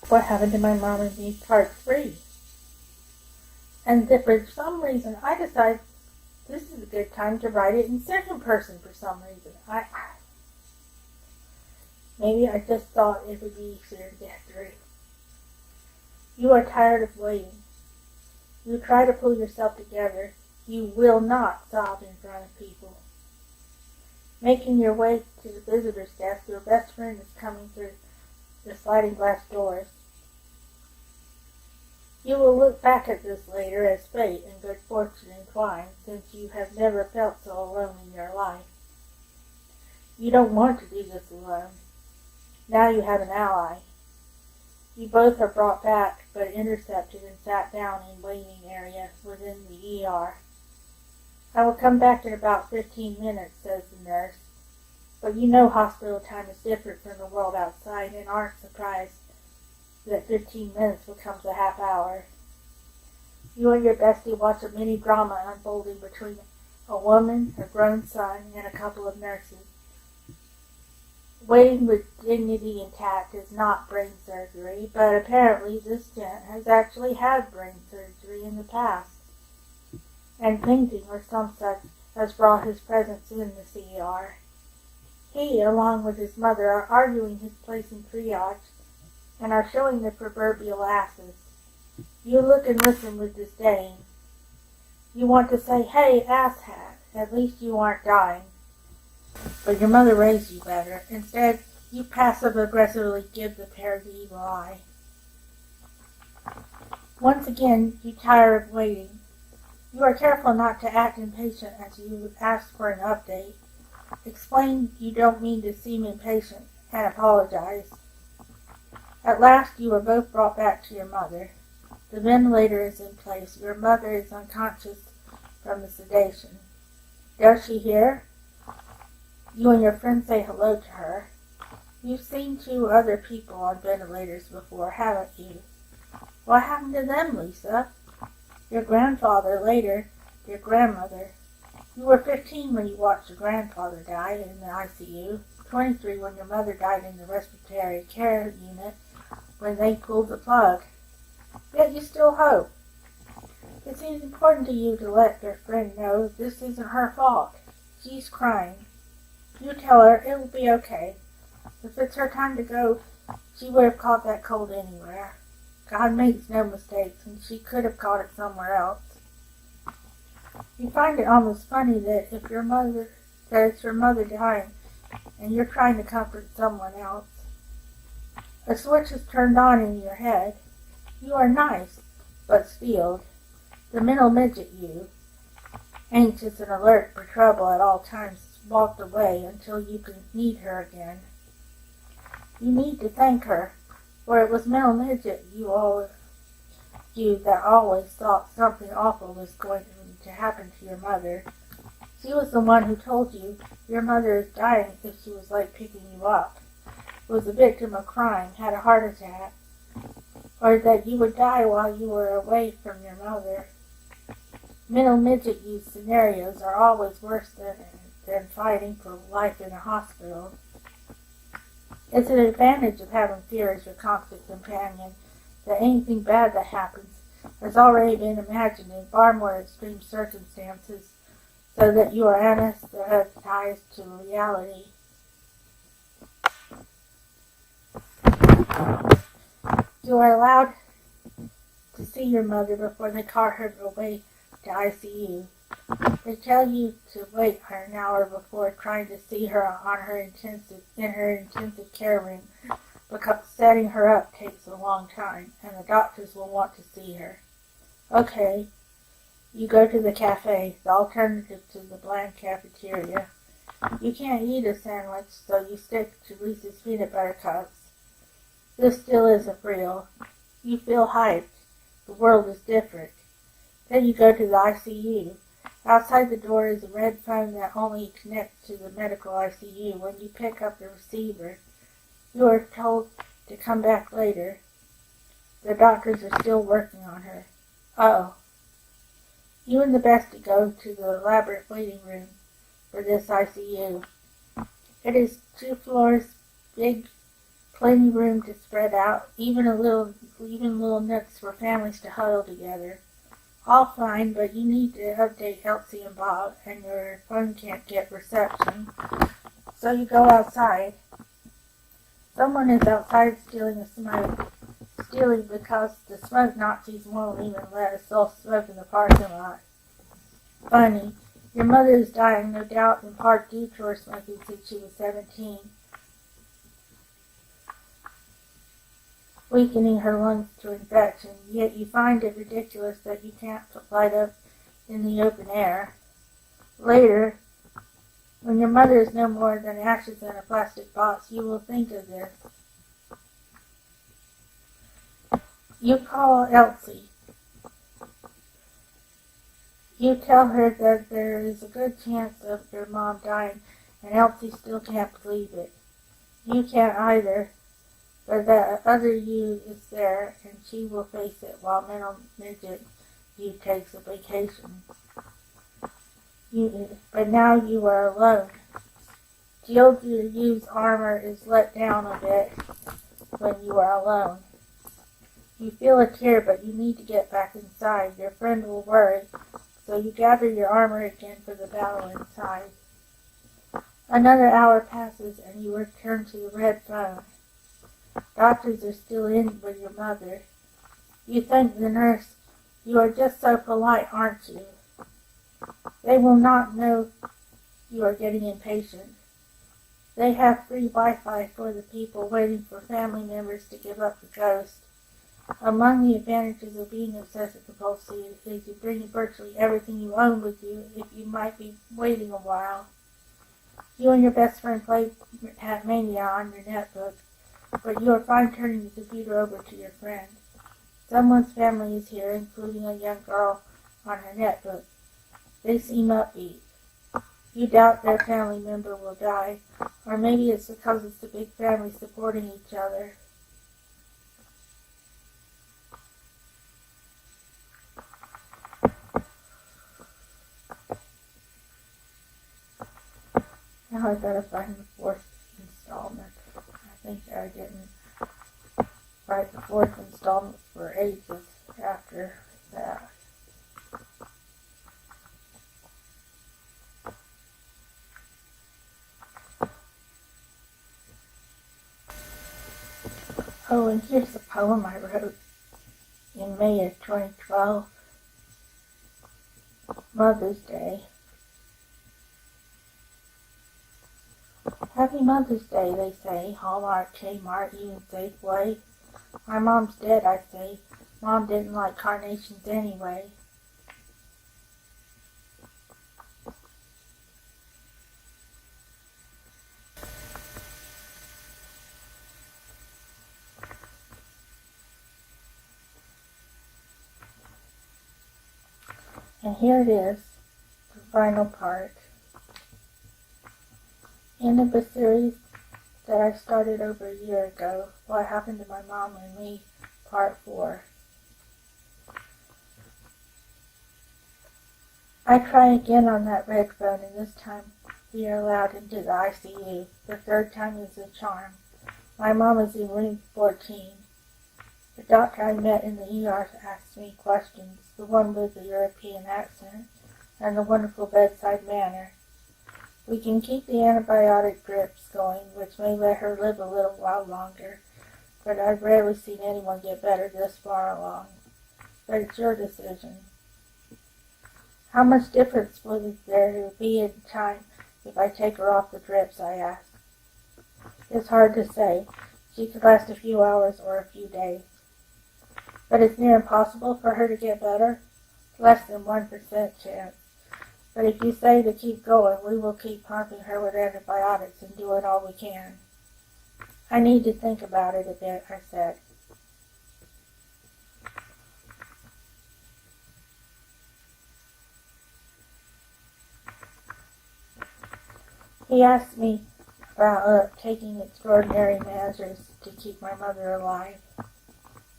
What Happened to My Mom and Me Part 3. And that for some reason I decided this is a good time to write it in second person for some reason. Maybe I just thought it would be easier to get through. You are tired of waiting. You try to pull yourself together. You will not sob in front of people. Making your way to the visitor's desk, your best friend is coming through the sliding glass doors. You will look back at this later as fate and good fortune entwine, since you have never felt so alone in your life. You don't want to do this alone. Now you have an ally. You both are brought back, but intercepted and sat down in waiting area within the ER. I will come back in about 15 minutes, says the nurse. But you know hospital time is different from the world outside and aren't surprised that 15 minutes becomes a half hour. You and your bestie watch a mini drama unfolding between a woman, a grown son, and a couple of nurses. Waiting with dignity intact is not brain surgery, but apparently this gent has actually had brain surgery in the past. And fainting or some such has brought his presence in the CER. He, along with his mother, are arguing his place in triage and are showing the proverbial asses. You look and listen with disdain. You want to say, "Hey, asshat, at least you aren't dying." But your mother raised you better. Instead, you passive-aggressively give the pair the evil eye. Once again, you tire of waiting. You are careful not to act impatient as you ask for an update. Explain you don't mean to seem impatient, and apologize. At last, you are both brought back to your mother. The ventilator is in place. Your mother is unconscious from the sedation. Does she hear? You and your friend say hello to her. You've seen 2 other people on ventilators before, haven't you? What happened to them, Lisa? Your grandfather, later, your grandmother. You were 15 when you watched your grandfather die in the ICU, 23 when your mother died in the respiratory care unit when they pulled the plug. Yet you still hope. It seems important to you to let your friend know this isn't her fault. She's crying. You tell her it will be okay. If it's her time to go, she would have caught that cold anywhere. God makes no mistakes, and she could have caught it somewhere else. You find it almost funny that it's your mother dying, and you're trying to comfort someone else. A switch is turned on in your head. You are nice, but steeled. The mental midget you, anxious and alert for trouble at all times, walked away until you could need her again. You need to thank her, for it was mental midget you that always thought something awful was going to happen to your mother. She was the one who told you your mother is dying if she was like picking you up, was a victim of crime, had a heart attack, or that you would die while you were away from your mother. Mental midget you scenarios are always worse than fighting for life in a hospital. It's an advantage of having fear as your constant companion that anything bad that happens has already been imagined in far more extreme circumstances, so that you are anesthetized to reality. You are allowed to see your mother before they cart her away to ICU. They tell you to wait an hour before trying to see her in her intensive care room, because setting her up takes a long time, and the doctors will want to see her. Okay, you go to the cafe, the alternative to the bland cafeteria. You can't eat a sandwich, so you stick to Reese's peanut butter cups. This still isn't real. You feel hyped. The world is different. Then you go to the ICU. Outside the door is a red phone that only connects to the medical ICU. When you pick up the receiver, you are told to come back later. The doctors are still working on her. Oh. You and the bestie go to the elaborate waiting room for this ICU. It is 2 floors, big Plenty room to spread out, even little nooks for families to huddle together. All fine, but you need to update Elsie and Bob, and your phone can't get reception. So you go outside. Someone is outside stealing because the smoke Nazis won't even let us all smoke in the parking lot. Funny. Your mother is dying, no doubt, in part due to her smoking since she was 17. Weakening her lungs to infection, yet you find it ridiculous that you can't light up in the open air. Later, when your mother is no more than ashes in a plastic box, you will think of this. You call Elsie. You tell her that there is a good chance of your mom dying, and Elsie still can't believe it. You can't either. But that other you is there, and she will face it while mental midget you takes a vacation. But now you are alone. Shield you's armor is let down a bit when you are alone. You feel a tear, but you need to get back inside. Your friend will worry, so you gather your armor again for the battle inside. Another hour passes, and you return to the red phone. Doctors are still in with your mother. You thank the nurse. You are just so polite, aren't you? They will not know you are getting impatient. They have free Wi-Fi for the people waiting for family members to give up the ghost. Among the advantages of being obsessive-compulsive is you bring virtually everything you own with you if you might be waiting a while. You and your best friend play Mania on your netbook, but you are fine turning the computer over to your friend. Someone's family is here, including a young girl on her netbook. They seem upbeat. You doubt their family member will die, or maybe it's because it's a big family supporting each other. Now I gotta find the fourth installment. I think I didn't write the fourth installment for ages after that. Oh, and here's a poem I wrote in May of 2012, Mother's Day. Happy Mother's Day, they say, Hallmark, Kmart, even Safeway. My mom's dead, I say. Mom didn't like carnations anyway. And here it is, the final part. End of a series that I started over a year ago, What Happened to My Mom and Me, Part 4. I try again on that red phone, and this time we are allowed into the ICU. The third time is a charm. My mom is in room 14. The doctor I met in the ER asked me questions, the one with the European accent and the wonderful bedside manner. We can keep the antibiotic drips going, which may let her live a little while longer, but I've rarely seen anyone get better this far along. But it's your decision. How much difference would there be in time if I take her off the drips, I asked. It's hard to say. She could last a few hours or a few days. But it's near impossible for her to get better. Less than 1% chance. But if you say to keep going, we will keep pumping her with antibiotics and doing all we can. I need to think about it a bit, I said. He asked me about taking extraordinary measures to keep my mother alive.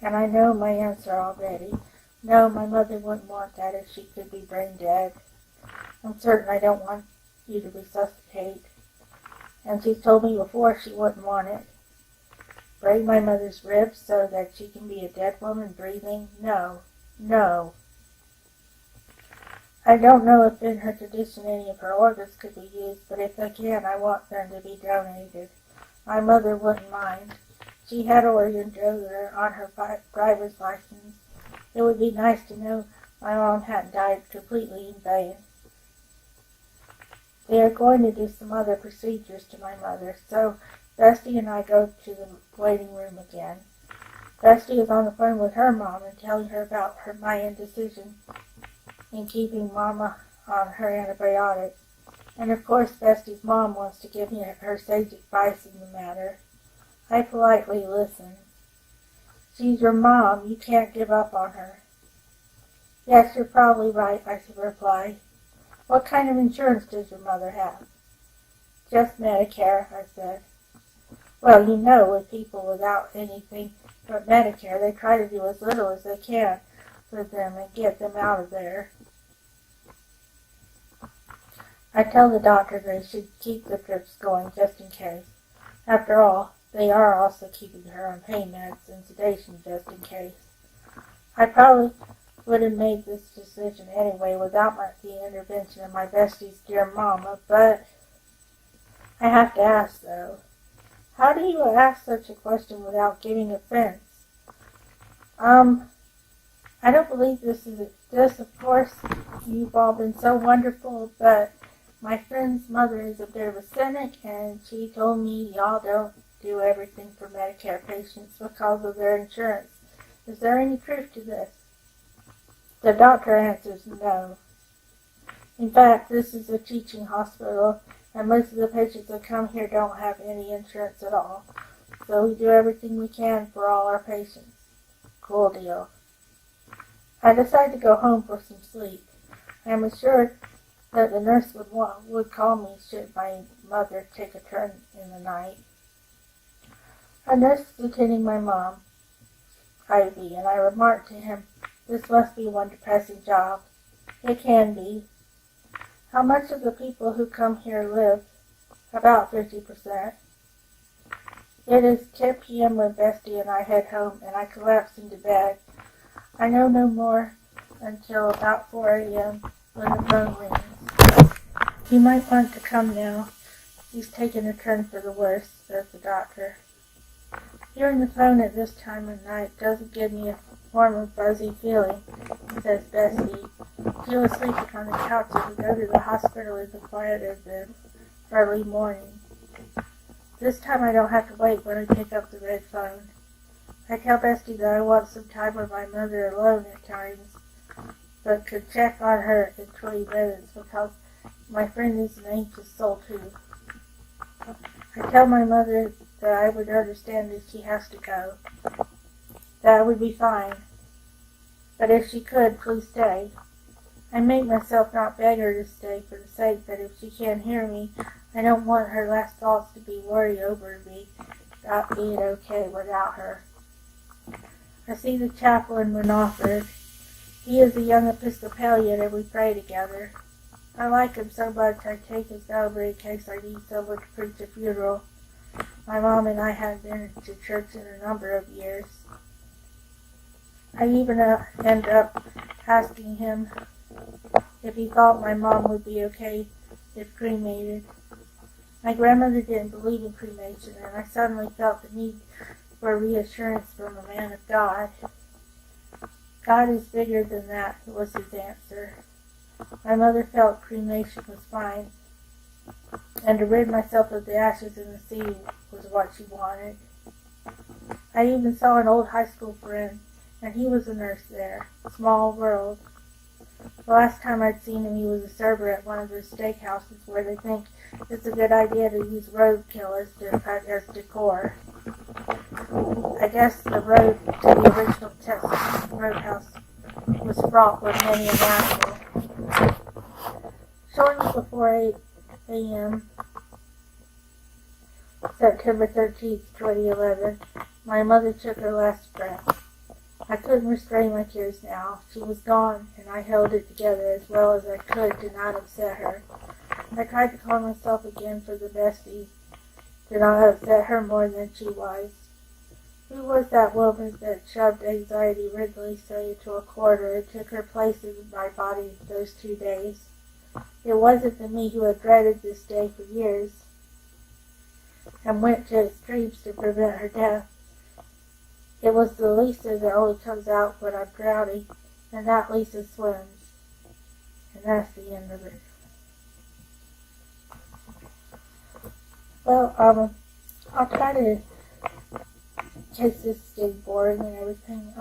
And I know my answer already. No, my mother wouldn't want that if she could be brain dead. I'm certain I don't want you to resuscitate. And she's told me before she wouldn't want it. Break my mother's ribs so that she can be a dead woman breathing? No. No. I don't know if in her tradition any of her organs could be used, but if they can, I want them to be donated. My mother wouldn't mind. She had organ donor on her driver's license. It would be nice to know my mom hadn't died completely in vain. They are going to do some other procedures to my mother, so Dusty and I go to the waiting room again. Dusty is on the phone with her mom and telling her about my indecision in keeping Mama on her antibiotics. And of course Dusty's mom wants to give me her sage advice in the matter. I politely listen. She's your mom. You can't give up on her. Yes, you're probably right, I reply. What kind of insurance does your mother have? Just Medicare, I said. Well, you know, with people without anything but Medicare, they try to do as little as they can for them and get them out of there. I tell the doctor they should keep the drips going just in case. After all, they are also keeping her on pain meds and sedation just in case. I probably would have made this decision anyway without the intervention of my bestie's dear mama, but I have to ask though. How do you ask such a question without giving offense? I don't believe this, of course, you've all been so wonderful, but my friend's mother is a bit of a cynic, and she told me y'all don't do everything for Medicare patients because of their insurance. Is there any truth to this? The doctor answers no. In fact, this is a teaching hospital, and most of the patients that come here don't have any insurance at all. So we do everything we can for all our patients. Cool deal. I decide to go home for some sleep. I am assured that the nurse would call me should my mother take a turn in the night. A nurse is attending my mom, Ivy, and I remarked to him, this must be one depressing job. It can be. How much of the people who come here live? About 50%. It is 10 p.m. when Bestie and I head home, and I collapse into bed. I know no more until about 4 a.m. when the phone rings. He might want to come now. He's taken a turn for the worse, says the doctor. Hearing the phone at this time of night doesn't give me a warm and fuzzy feeling, says Bessie. She was sleeping on the couch as we go to the hospital in the quiet of the early morning. This time I don't have to wait when I pick up the red phone. I tell Bestie that I want some time with my mother alone at times, but could check on her in 20 minutes because my friend is an anxious soul too. I tell my mother that I would understand if she has to go. That would be fine. But if she could, please stay. I make myself not beg her to stay for the sake that if she can't hear me, I don't want her last thoughts to be worried over me not being okay without her. I see the chaplain when offered. He is a young Episcopalian and we pray together. I like him so much I take his number in case I need someone to preach a funeral. My mom and I haven't been to church in a number of years. I even end up asking him if he thought my mom would be okay if cremated. My grandmother didn't believe in cremation, and I suddenly felt the need for reassurance from a man of God. God is bigger than that, was his answer. My mother felt cremation was fine, and to rid myself of the ashes in the sea was what she wanted. I even saw an old high school friend, and he was a nurse there. Small world. The last time I'd seen him, he was a server at one of those steakhouses where they think it's a good idea to use roadkill as decor. I guess the road to the original Texas Roadhouse was fraught with many an animal. Shortly before 8 a.m., September 13th, 2011, my mother took her last breath. I couldn't restrain my tears now. She was gone, and I held it together as well as I could to not upset her. I tried to calm myself again for the bestie, to not upset her more than she was. Who was that woman that shoved Anxiety Ridley so into a corner and took her place in my body those 2 days? It wasn't the me who had dreaded this day for years and went to extremes to prevent her death. It was the Lisa that only comes out when I'm drowning, and that Lisa swims. And that's the end of it. Well, I'll try to, in case this is getting boring and everything,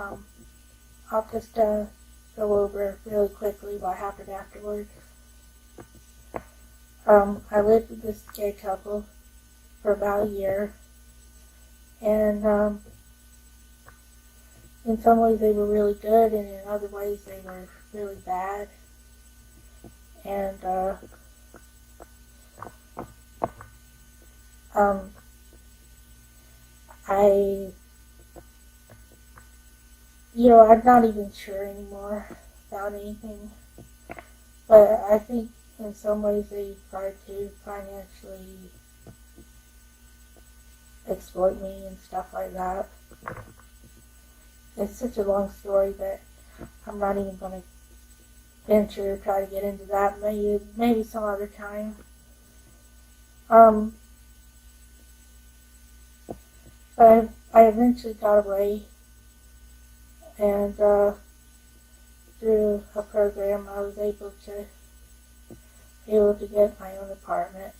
I'll just go over really quickly what happened afterward. I lived with this gay couple for about a year, and in some ways they were really good, and in other ways they were really bad. And I'm not even sure anymore about anything, but I think in some ways they tried to financially exploit me and stuff like that. It's such a long story that I'm not even going to venture to try to get into that. Maybe some other time. But I eventually got away, and through a program I was able to get my own apartment,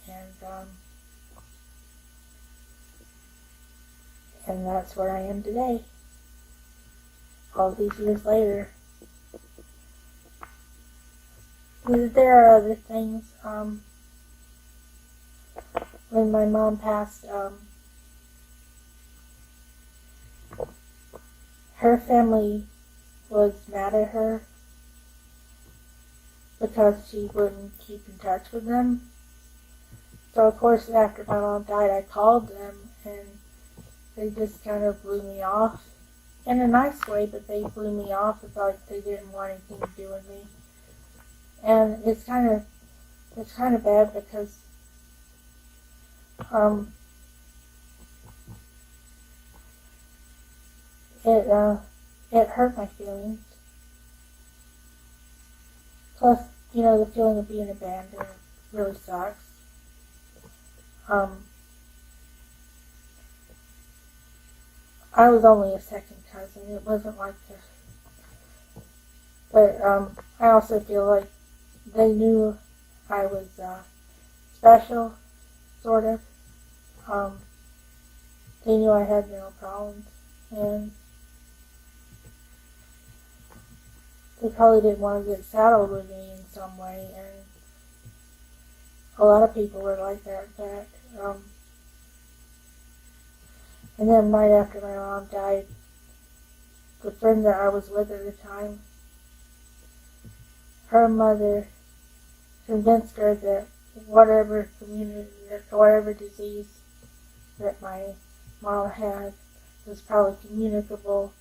and that's where I am today, all these years later. There are other things. When my mom passed, her family was mad at her because she wouldn't keep in touch with them. So of course after my mom died I called them and they just kind of blew me off. In a nice way, but they blew me off. It's like they didn't want anything to do with me. And it's kind of bad because it hurt my feelings. Plus, the feeling of being abandoned really sucks. I was only a second cousin. It wasn't like this. But I also feel like they knew I was special, sort of. They knew I had mental problems, and they probably didn't want to get saddled with me in some way, and a lot of people were like that, in fact. And then right after my mom died, the friend that I was with at the time, her mother convinced her that whatever disease that my mom had was probably communicable,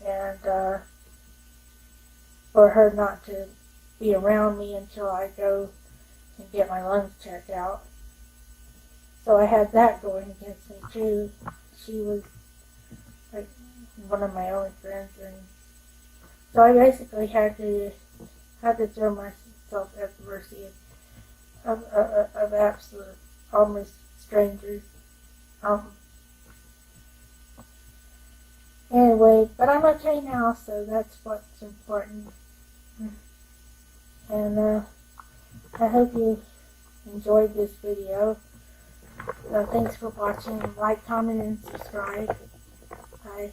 and for her not to be around me until I go and get my lungs checked out. So I had that going against me too. She was like one of my only friends, and so I basically had to throw myself at the mercy of absolute, almost strangers. Anyway, but I'm okay now, so that's what's important. And I hope you enjoyed this video. Thanks for watching. Like, comment, and subscribe. Bye.